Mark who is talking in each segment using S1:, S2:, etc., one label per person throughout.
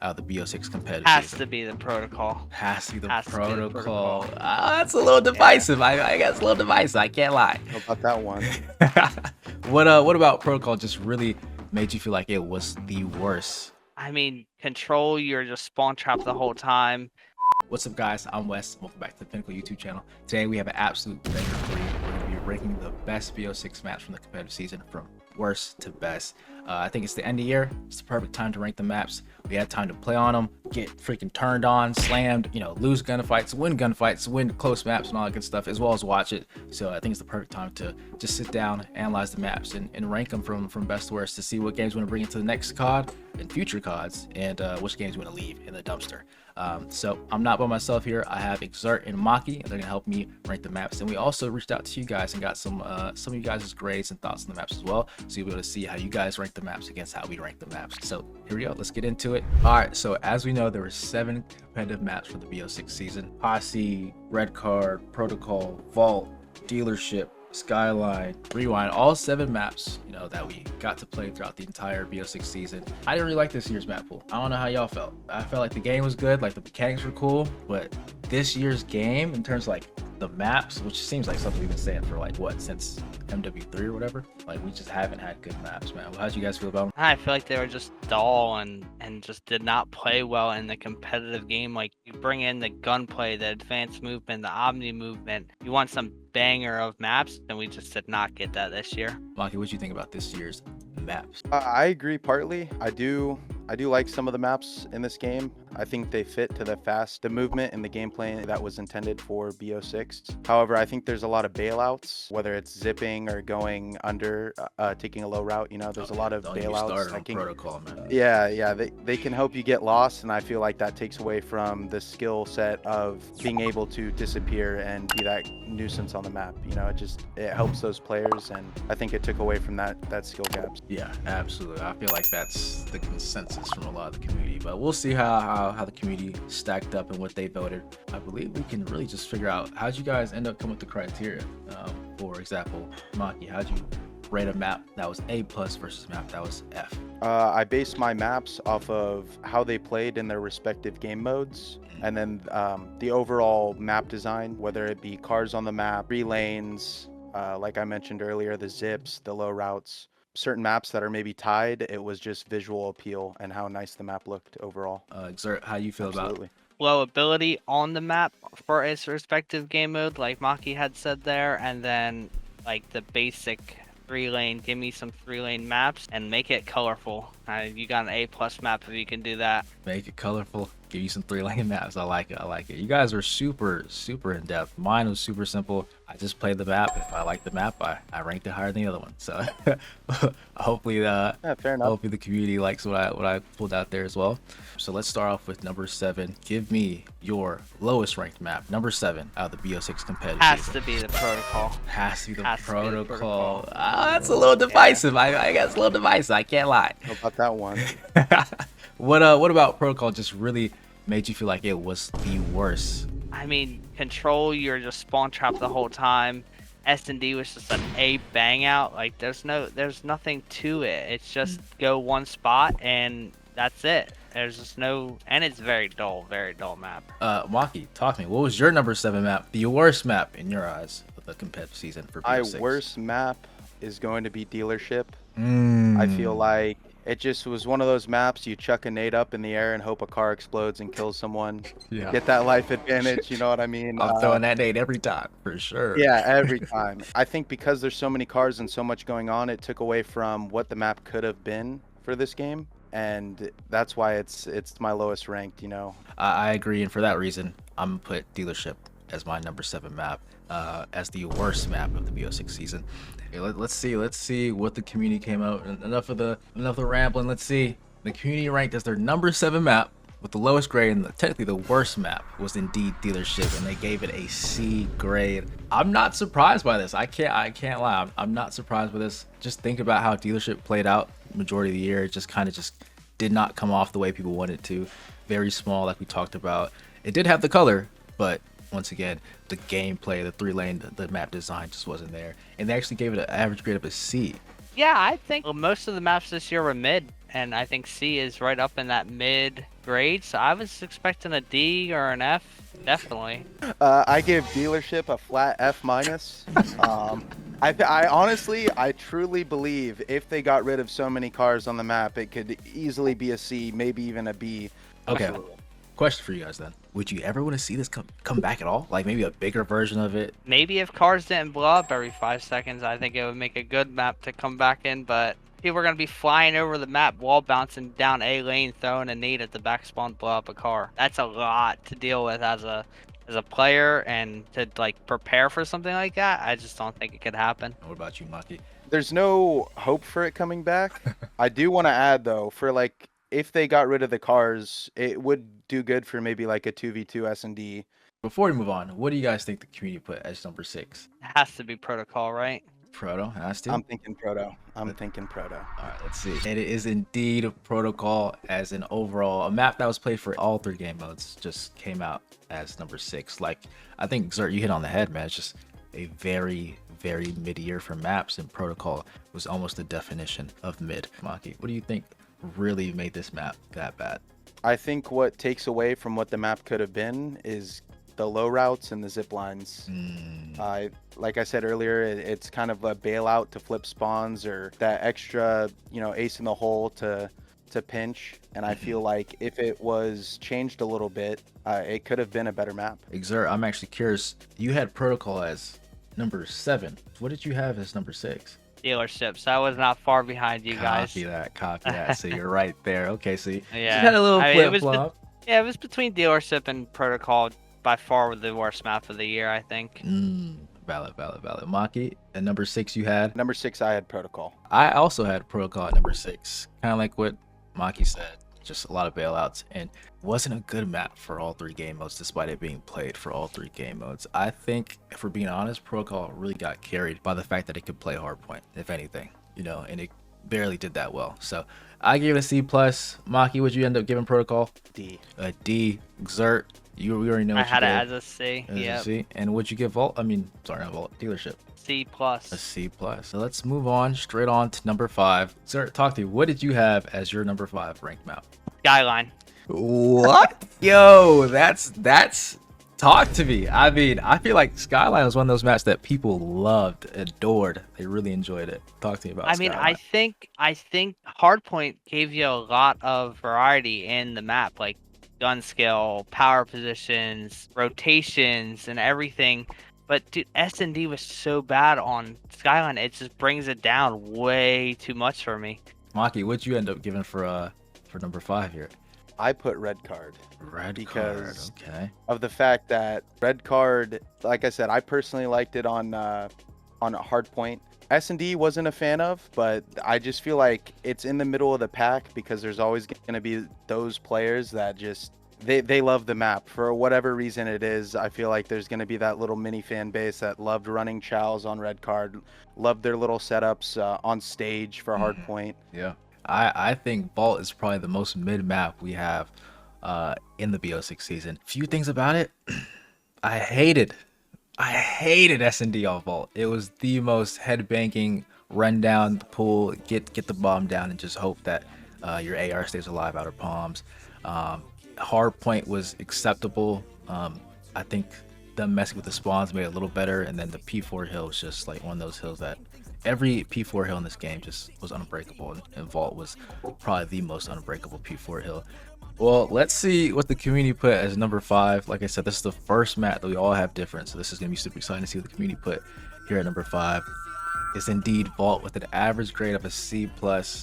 S1: out of the BO6 competitive
S2: Has
S1: season?
S2: to be the protocol.
S1: Has to be the
S2: Has to be the
S1: protocol.
S2: protocol.
S1: That's a little divisive. I guess a little divisive. I can't lie.
S3: How about that one?
S1: What about protocol just really made you feel like it was the worst?
S2: I mean, control, you're just spawn trapped the whole time.
S1: What's up, guys? I'm Wes. Welcome back to the Pinnacle YouTube channel. Today we have an absolute banger for you. We're going to be ranking the best BO6 maps from the competitive season from worst to best. I think it's the end of the year. It's the perfect time to rank the maps. We had time to play on them, get freaking turned on, slammed, lose gunfights, win close maps and all that good stuff, as well as watch it. So I think it's the perfect time to just sit down, analyze the maps, and rank them from best to worst to see what games we want to bring into the next COD and future CODs, and which games we want to leave in the dumpster. So I'm not by myself here. I have Exurt and Maki, and they're gonna help me rank the maps. And we also reached out to you guys and got some of you guys' grades and thoughts on the maps as well, so you'll be able to see how you guys rank the maps against how we rank the maps. So here we go. Let's get into it. All right. So as we know, there were 7 competitive maps for the BO6 season: Posse, Red Card, Protocol, Vault, Dealership, Skyline, Rewind, all 7 maps, that we got to play throughout the entire BO6 season. I didn't really like this year's map pool. I don't know how y'all felt. I felt like the game was good, like the mechanics were cool, but this year's game, in terms of like the maps, which seems like something we've been saying for like what, since MW3 or whatever, like we just haven't had good maps, man. How'd you guys feel about them?
S2: I feel like they were just dull and just did not play well in the competitive game. Like, you bring in the gunplay, the advanced movement, the omni movement. You want some banger of maps, and we just did not get that this year.
S1: Maki, what you think about this year's maps?
S3: I agree partly. I do like some of the maps in this game. I think they fit to the movement and the gameplay that was intended for BO6. However, I think there's a lot of bailouts, whether it's zipping or going under, taking a low route. There's a lot of bailouts.
S1: Protocol, man.
S3: Yeah, they can help you get lost, and I feel like that takes away from the skill set of being able to disappear and be that nuisance on the map. It helps those players, and I think it took away from that skill gaps.
S1: Yeah, absolutely. I feel like that's the consensus from a lot of the community, but we'll see how the community stacked up and what they voted. I believe we can really just figure out, how'd you guys end up coming with the criteria. For example, Maki, how'd you rate a map that was A+ versus a map that was F?
S3: I based my maps off of how they played in their respective game modes, and then the overall map design, whether it be cars on the map, 3 lanes, like I mentioned earlier, the zips, the low routes. Certain maps that are maybe tied, it was just visual appeal and how nice the map looked overall.
S1: Exert, how you feel about it?
S2: Low ability on the map for its respective game mode, like Maki had said there, and then like the basic 3-lane. Give me some 3-lane maps and make it colorful. You got an A+ map if you can do that.
S1: Make it colorful. Give you some 3-lane maps. I like it. You guys are super in depth. Mine was super simple. I just played the map. If I like the map, I ranked it higher than the other one. So hopefully
S3: fair enough.
S1: Hopefully the community likes what I pulled out there as well. So let's start off with number 7. Give me your lowest ranked map. Number 7 out of the BO6 competitive
S2: Has
S1: season.
S2: to be the protocol.
S1: Has to be the
S2: Has to be the
S1: protocol.
S2: protocol.
S1: That's a little divisive. Yeah. I guess a little divisive. I can't lie.
S3: How about that one?
S1: What about protocol just really made you feel like it was the worst?
S2: I mean, control, you're just spawn trapped the whole time. S&D was just an A bang out. Like, there's nothing to it. It's just go one spot and that's it. There's just no, and it's very dull map.
S1: Maki, talk to me. What was your number 7 map? The worst map in your eyes of the competitive season for BO6?
S3: My worst map is going to be Dealership. I feel like it just was one of those maps you chuck a nade up in the air and hope a car explodes and kills someone.
S1: Yeah.
S3: Get that life advantage, you know what I mean?
S1: I'm throwing that nade every time, for sure.
S3: Yeah, every time. I think because there's so many cars and so much going on, it took away from what the map could have been for this game. And that's why it's my lowest ranked,
S1: I agree, and for that reason, I'm gonna put Dealership as my number 7 map, as the worst map of the BO6 season. Okay, let's see what the community came out. Enough of the rambling. Let's see. The community ranked as their number 7 map with the lowest grade, and technically the worst map was indeed Dealership, and they gave it a C grade. I'm not surprised by this. I can't lie. I'm not surprised by this. Just think about how Dealership played out majority of the year. It just kind of did not come off the way people wanted it to. Very small, like we talked about. It did have the color, but once again, the gameplay, the 3-lane, the map design just wasn't there. And they actually gave it an average grade of a C.
S2: Yeah, I think most of the maps this year were mid. and I think C is right up in that mid grade. So I was expecting a D or an F, definitely.
S3: I give dealership a flat F minus. I honestly, I truly believe if they got rid of so many cars on the map, it could easily be a C, maybe even a B.
S1: Okay. Question for you guys then. Would you ever want to see this come back at all? Like maybe a bigger version of it?
S2: Maybe if cars didn't blow up every 5 seconds, I think it would make a good map to come back in. But people are gonna be flying over the map, wall bouncing down A lane, throwing a nade at the back spawn, blow up a car. That's a lot to deal with as a player, and to like prepare for something like that. I just don't think it could happen.
S1: What about you, Maki?
S3: There's no hope for it coming back. I do want to add though, for like if they got rid of the cars, it would do good for maybe like a 2v2 S&D.
S1: Before we move on, what do you guys think the community put as number 6?
S2: It has to be protocol, right?
S1: Proto has to.
S3: I'm thinking Proto. I'm thinking Proto.
S1: All right, let's see. And it is indeed Protocol as an overall a map that was played for all 3 game modes. Just came out as number 6. Like I think Exurt, you hit on the head, man. It's just a very mid-year for maps, and Protocol was almost the definition of mid. Maki, what do you think really made this map that bad?
S3: I think what takes away from what the map could have been is the low routes and the zip lines. Like I said earlier, it's kind of a bailout to flip spawns, or that extra, ace in the hole to pinch. And I feel like if it was changed a little bit, it could have been a better map.
S1: Exurt, I'm actually curious. You had Protocol as number 7. What did you have as number 6?
S2: Dealership. So I was not far behind you guys.
S1: Copy that. So you're right there. Okay, so you
S2: Yeah.
S1: had a little
S2: I mean,
S1: flip flop.
S2: Yeah, it was between dealership and protocol. By far the worst map of the year, I think.
S1: Valid. Maki, at number 6 you had?
S3: Number 6, I had Protocol.
S1: I also had Protocol at number 6. Kind of like what Maki said. Just a lot of bailouts, and wasn't a good map for all 3 game modes, despite it being played for all 3 game modes. I think, if we're being honest, Protocol really got carried by the fact that it could play hardpoint, if anything, and it barely did that well. So I gave it a C+. Maki, would you end up giving Protocol?
S3: D.
S1: A D. Exurt, we already know what
S2: I had
S1: you
S2: it
S1: gave.
S2: as a C.
S1: A C. And would you give Vault? Not Vault. Dealership.
S2: C+.
S1: A C+. So let's move on straight on to number 5. Sir, talk to you. What did you have as your number 5 ranked map?
S2: Skyline.
S1: What? Yo, that's talk to me. I mean, I feel like Skyline was one of those maps that people loved, adored. They really enjoyed it. Talk to me about Skyline.
S2: I think Hardpoint gave you a lot of variety in the map, like gun skill, power positions, rotations, and everything. But dude, S&D was so bad on Skyline, it just brings it down way too much for me.
S1: Maki, what'd you end up giving for number 5 here?
S3: I put red card.
S1: Because okay.
S3: Of the fact that red card, like I said, I personally liked it on Hardpoint. S&D wasn't a fan of, but I just feel like it's in the middle of the pack, because there's always going to be those players that just they love the map for whatever reason it is. I feel like there's going to be that little mini fan base that loved running chows on red card, loved their little setups on stage for Hardpoint.
S1: Yeah. I think Vault is probably the most mid map we have in the BO6 season. Few things about it. I hated S&D off Vault. It was the most headbanking, run down the pool, get the bomb down, and just hope that your AR stays alive out of palms. Hardpoint was acceptable. I think them messing with the spawns made it a little better, and then the P4 hill was just like one of those hills that every P4 hill in this game just was unbreakable, and Vault was probably the most unbreakable P4 hill. Well, let's see what the community put as number 5. Like I said, this is the first map that we all have different, so this is going to be super exciting to see what the community put here at number 5. It's indeed Vault with an average grade of a C+.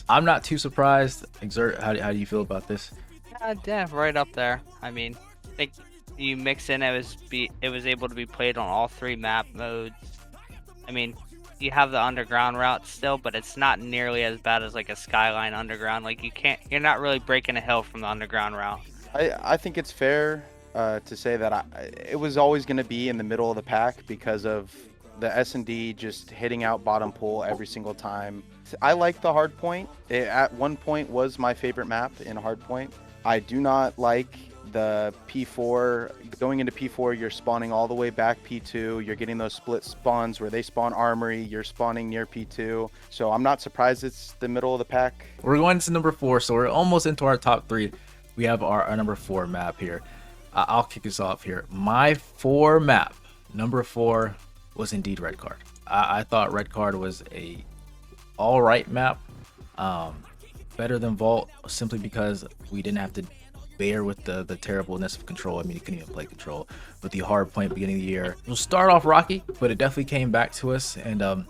S1: I'm not too surprised. Exurt, how do you feel about this?
S2: Yeah, right up there. I mean, I think you mix in, it was able to be played on all 3 map modes. I mean, you have the underground route still, but it's not nearly as bad as like a Skyline underground. Like you're not really breaking a hill from the underground route.
S3: I think it's fair to say that it was always going to be in the middle of the pack because of the S&D just hitting out bottom pool every single time. I like the Hardpoint. It at one point was my favorite map in Hardpoint. I do not like The P4, going into P4, you're spawning all the way back P2. You're getting those split spawns where they spawn armory. You're spawning near P2. So I'm not surprised it's the middle of the pack.
S1: We're going to number 4, so we're almost into our top 3. We have our number 4 map here. I'll kick us off here. My 4 map, number 4, was indeed Red Card. I thought Red Card was a alright map. Better than Vault, simply because we didn't have to bear with the terribleness of control. I mean, you couldn't even play control with the hard point beginning of the year. We'll start off rocky, but it definitely came back to us, and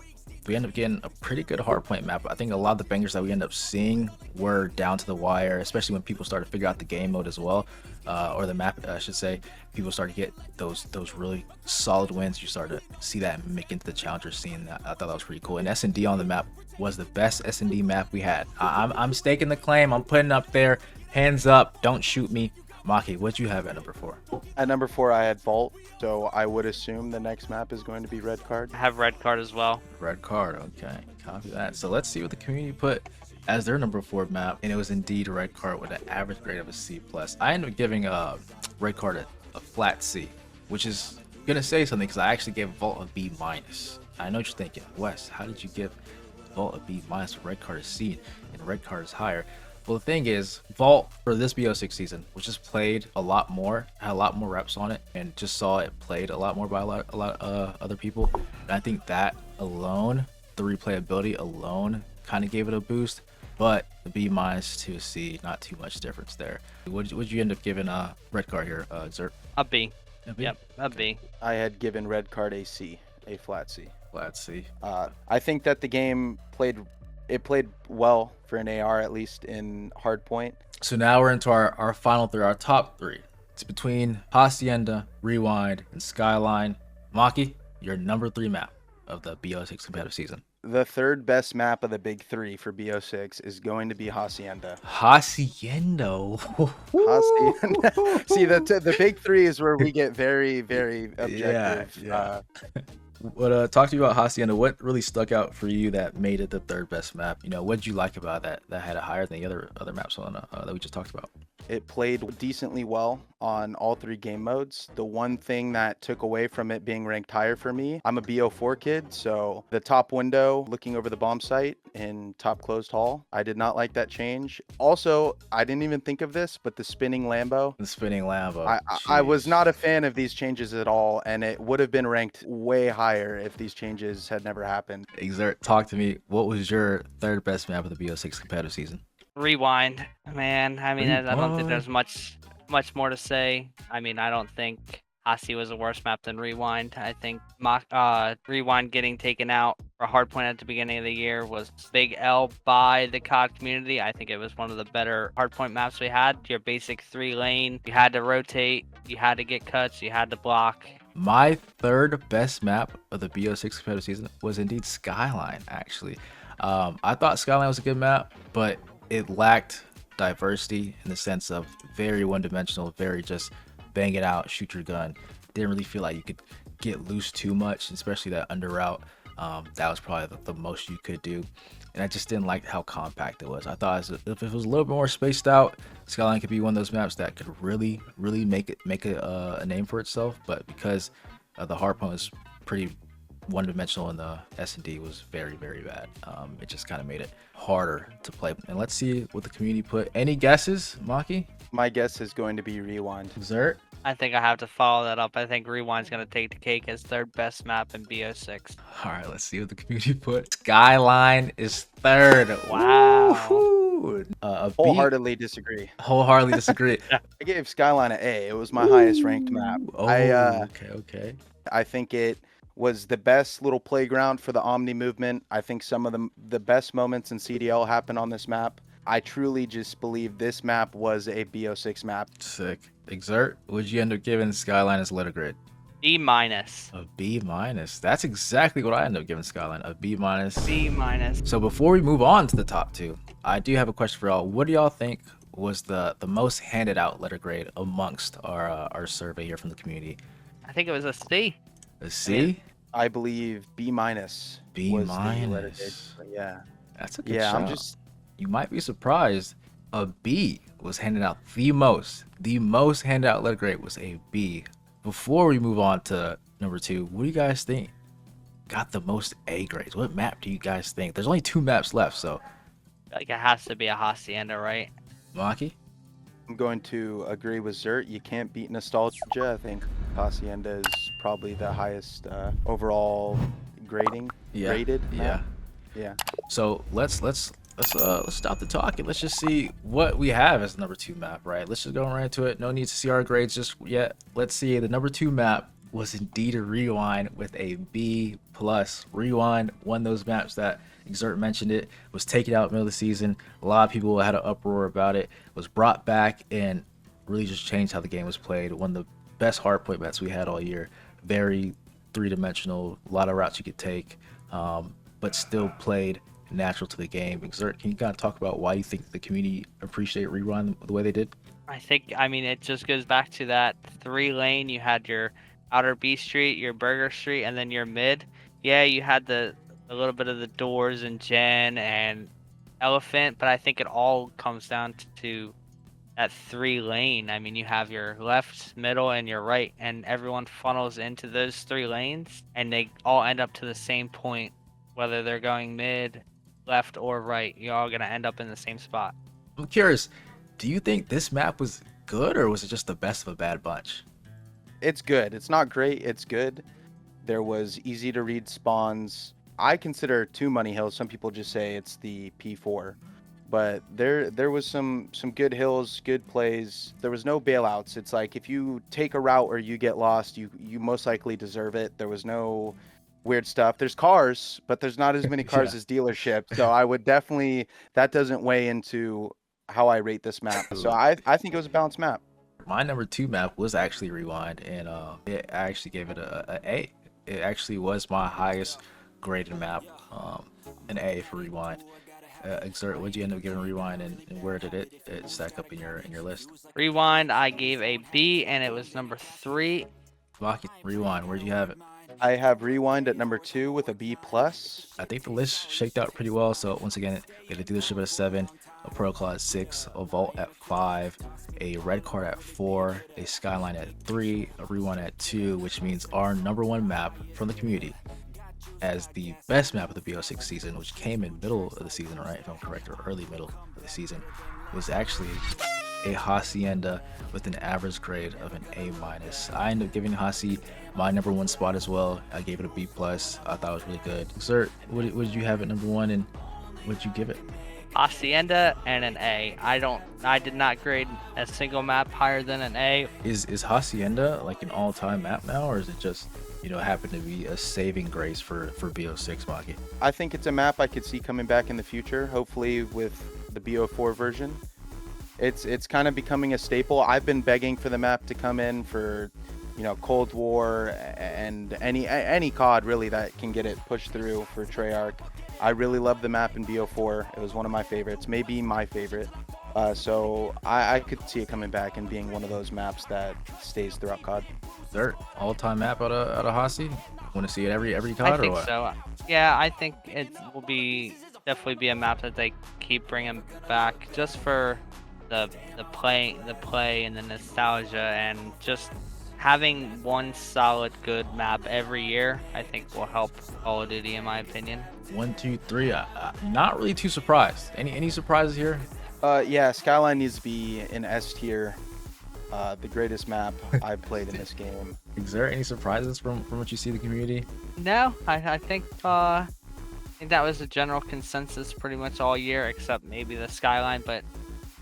S1: we ended up getting a pretty good hard point map. I think a lot of the bangers that we end up seeing were down to the wire, especially when people started to figure out the game mode as well, or the map, I should say. People started to get those really solid wins. You started to see that make into the challenger scene. I thought that was pretty cool. And S&D on the map was the best S&D map we had. I'm staking the claim. I'm putting up there. Hands up. Don't shoot me. Maki, what'd you have at number 4?
S3: At number 4, I had Vault, so I would assume the next map is going to be Red Card.
S2: I have Red Card as well.
S1: Red Card. Okay. Copy that. So let's see what the community put as their number 4 map, and it was indeed Red Card with an average grade of a C+. I ended up giving Red Card a flat C, which is gonna say something because I actually gave Vault a B-. I know what you're thinking, Wes, how did you give Vault a B- with Red Card a C and Red Card is higher? Well, the thing is, Vault for this BO6 season, which just played a lot more, had a lot more reps on it, and just saw it played a lot more by a lot other people. And I think that alone, the replayability alone, kind of gave it a boost. But the B- to a C, not too much difference there. Would you end up giving Red Card here, Exurt?
S2: A B.
S1: A B?
S2: Yep, a B.
S3: I had given Red Card a C, a flat C.
S1: Flat C.
S3: I think that the game played well for an AR, at least in hardpoint.
S1: So now we're into our final 3, our top 3. It's between Hacienda, Rewind, and Skyline. Maki, your number 3 map of the BO6 competitive season.
S3: The third best map of the big 3 for BO6 is going to be Hacienda.
S1: Hacienda.
S3: Hacienda. See, the big 3 is where we get very, very objective.
S1: Yeah. What talk to me about Hacienda. What really stuck out for you that made it the third best map? You know, what did you like about that had it higher than the other maps on that we just talked about?
S3: It played decently well on all 3 game modes. The one thing that took away from it being ranked higher for me, I'm a BO4 kid, so the top window looking over the bomb site in top closed hall, I did not like that change. Also, I didn't even think of this, but the spinning Lambo.
S1: The spinning Lambo.
S3: I was not a fan of these changes at all, and it would have been ranked way higher if these changes had never happened.
S1: Exert, talk to me. What was your third best map of the BO6 competitive season?
S2: Rewind, man. I mean, I don't think there's
S1: Rewind.
S2: much more to say. I mean, I don't think Hasi was a worse map than Rewind. I think Rewind getting taken out for hardpoint at the beginning of the year was big L by the COD community. I think it was one of the better hardpoint maps we had. Your basic 3-lane, you had to rotate, you had to get cuts, you had to block.
S1: My third best map of the BO6 competitive season was indeed Skyline, actually. I thought Skyline was a good map, but it lacked diversity in the sense of very one-dimensional, very just bang it out, shoot your gun. Didn't really feel like you could get loose too much, especially that under route. That was probably the most you could do. And I just didn't like how compact it was. I thought if it was a little bit more spaced out, Skyline could be one of those maps that could really make a name for itself. But because the hardpoint was pretty one-dimensional and the S&D was very, very bad, it just kind of made it harder to play. And let's see what the community put. Any guesses, Maki?
S3: My guess is going to be Rewind.
S1: Exert?
S2: I think I have to follow that up. I think Rewind's going to take the cake as third best map in BO6.
S1: All right, let's see what the community put. Skyline is third.
S2: Wow.
S1: Woo-hoo. A B?
S3: Wholeheartedly disagree.
S1: Wholeheartedly disagree.
S3: I gave Skyline an A. It was my highest ranked map.
S1: Oh, okay.
S3: I think it was the best little playground for the Omni movement. I think some of the best moments in CDL happened on this map. I truly just believe this map was a BO6 map.
S1: Sick. Exert, would you end up giving Skyline as letter grade?
S2: B-.
S1: A B-. That's exactly what I ended up giving Skyline, a B-.
S2: B-.
S1: So before we move on to the top 2, I do have a question for y'all. What do y'all think was the most handed out letter grade amongst our survey here from the community?
S2: I think it was a C.
S1: A C?
S3: I believe B-.
S1: B-.
S3: was the letter grade. Yeah.
S1: That's a good
S3: Yeah,
S1: shout. You might be surprised. A B was handed out the most. The most handed out letter grade was a B. Before we move on to number 2, what do you guys think got the most A grades? What map do you guys think? There's only 2 maps left, so
S2: Like it has to be a hacienda, right?
S1: Maki?
S3: I'm going to agree with Zert. You can't beat nostalgia. I think Hacienda is probably the highest overall grading rated map. Yeah.
S1: So let's stop the talk and let's just see what we have as number 2 map, right? Let's just go right into it. No need to see our grades just yet. Let's see. The number 2 map was indeed a Rewind with a B+. Rewind, one of those maps that Exurt mentioned, it was taken out in the middle of the season. A lot of people had an uproar about it. Was brought back and really just changed how the game was played. One of the best hardpoint maps we had all year. Very three-dimensional, a lot of routes you could take, but still played natural to the game. Exurt, can you kind of talk about why you think the community appreciate Rewind the way they did?
S2: I mean, it just goes back to that 3-lane. You had your outer B street, your burger street, and then your mid. Yeah, you had a little bit of the doors and gen and elephant, but I think it all comes down to that 3-lane. I mean, you have your left, middle, and your right, and everyone funnels into those 3 lanes, and they all end up to the same point, whether they're going mid, left, or right. You're all gonna end up in the same spot.
S1: I'm curious, do you think this map was good or was it just the best of a bad bunch?
S3: It's good. It's not great. It's good. There was easy to read spawns. I consider 2 money hills. Some people just say it's the P4, but there was some good hills, good plays. There was no bailouts. It's like if you take a route or you get lost, you most likely deserve it. There was no weird stuff. There's cars, but there's not as many cars as dealerships. So I would definitely, that doesn't weigh into how I rate this map. So I think it was a balanced map.
S1: My number 2 map was actually Rewind, and I actually gave it a A. It actually was my highest graded map, an A for Rewind. Exert, what did you end up giving Rewind, and where did it stack up in your list?
S2: Rewind, I gave a B, and it was number 3.
S1: Maki, Rewind, where'd you have it?
S3: I have Rewind at number 2 with a B+.
S1: I think the list shaked out pretty well. So once again, we had a dealership at a 7, a protocol at 6, a vault at 5, a red card at 4, a skyline at 3, a Rewind at 2, which means our number 1 map from the community as the best map of the BO6 season, which came in middle of the season, right? If I'm correct, or early middle of the season, was actually a Hacienda with an average grade of an A-. I ended up giving Hasi my number 1 spot as well. I gave it a B+. I thought it was really good. Sir, what did you have at number 1, and what did you give it?
S2: Hacienda and an A. I did not grade a single map higher than an A.
S1: Is Hacienda like an all-time map now, or is it just, happen to be a saving grace for BO6, Maki?
S3: I think it's a map I could see coming back in the future, hopefully with the BO4 version. It's kind of becoming a staple. I've been begging for the map to come in for, Cold War and any COD really that can get it pushed through for Treyarch. I really love the map in BO4. It was one of my favorites, maybe my favorite. So I could see it coming back and being one of those maps that stays throughout COD.
S1: Third all-time map out of Hasi? Want to see it every COD
S2: I think
S1: or what?
S2: so. Yeah, I think it will definitely be a map that they keep bringing back just for the play and the nostalgia, and just having one solid good map every year, I think will help Call of Duty, in my opinion.
S1: 1, 2, 3. Not really too surprised. Any surprises here?
S3: Yeah, Skyline needs to be in S tier. The greatest map I've played in this game.
S1: Is there any surprises from what you see in the community?
S2: No, I think that was a general consensus pretty much all year, except maybe the Skyline, but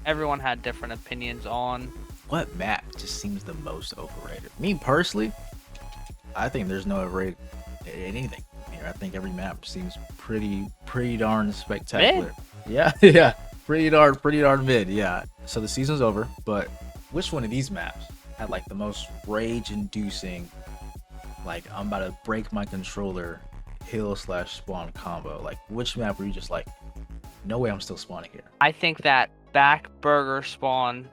S2: everyone had different opinions on.
S1: What map just seems the most overrated? Me personally, I think there's no overrated anything here. I think every map seems pretty darn spectacular.
S2: Mid?
S1: Yeah, pretty darn mid. Yeah. So the season's over, but which one of these maps had like the most rage-inducing, like I'm about to break my controller hill/spawn combo? Like which map were you just like, no way I'm still spawning here?
S2: I think that back burger spawn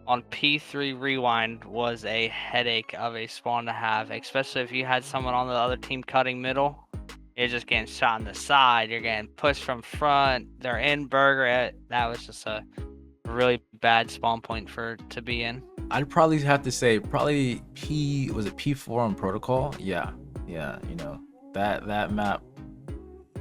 S2: on P3 Rewind was a headache of a spawn to have, especially if you had someone on the other team cutting middle. You're just getting shot in the side, you're getting pushed from front, they're in burger. That was just a really bad spawn point to be in.
S1: I'd probably have to say probably P4 on Protocol. Yeah, you know, that map,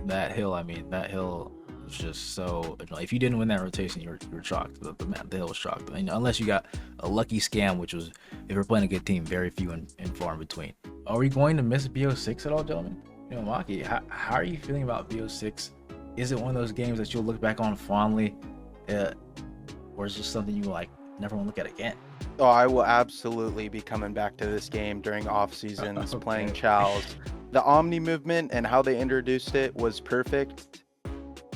S1: that hill. I mean, that hill was just so. If you didn't win that rotation, you were shocked. The hill was shocked. I mean, unless you got a lucky scam, which was, if you're playing a good team, very few and far in between. Are we going to miss BO6 at all, gentlemen? You know, Maki, how are you feeling about BO6? Is it one of those games that you'll look back on fondly, or is it just something you like never want to look at again?
S3: Oh, I will absolutely be coming back to this game during off seasons, playing Chows. The Omni movement and how they introduced it was perfect.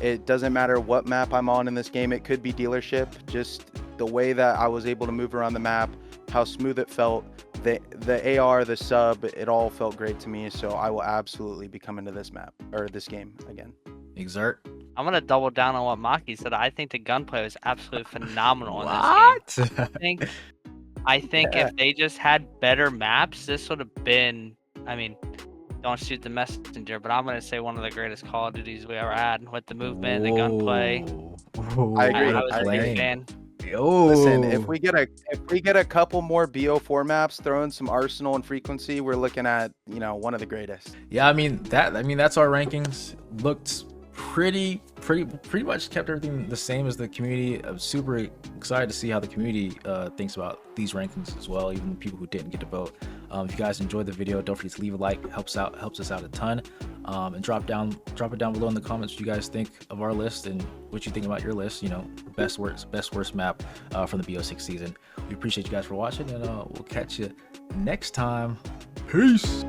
S3: It doesn't matter what map I'm on in this game. It could be dealership. Just the way that I was able to move around the map, how smooth it felt, the AR, the sub, it all felt great to me. So I will absolutely be coming to this map or this game again.
S1: Exurt.
S2: I'm gonna double down on what Maki said. I think the gunplay was absolutely phenomenal in this game. I think
S3: Yeah.
S2: if they just had better maps, this would have been. I mean, don't shoot the messenger, but I'm gonna say one of the greatest Call of Duties we ever had with the movement, the gunplay.
S3: I agree.
S2: I was a big
S1: Playing.
S2: fan.
S3: Listen, if we get a couple more BO4 maps, throw in some arsenal and frequency, we're looking at, you know, one of the greatest.
S1: Yeah, I mean that's our rankings. Looked pretty much kept everything the same as the community. I'm super excited to see how the community thinks about these rankings as well, even the people who didn't get to vote. If you guys enjoyed the video, don't forget to leave a like. Helps us out a ton. And drop it down below in the comments what you guys think of our list and what you think about your list. You know, best worst map from the BO6 season. We appreciate you guys for watching, and we'll catch you next time. Peace.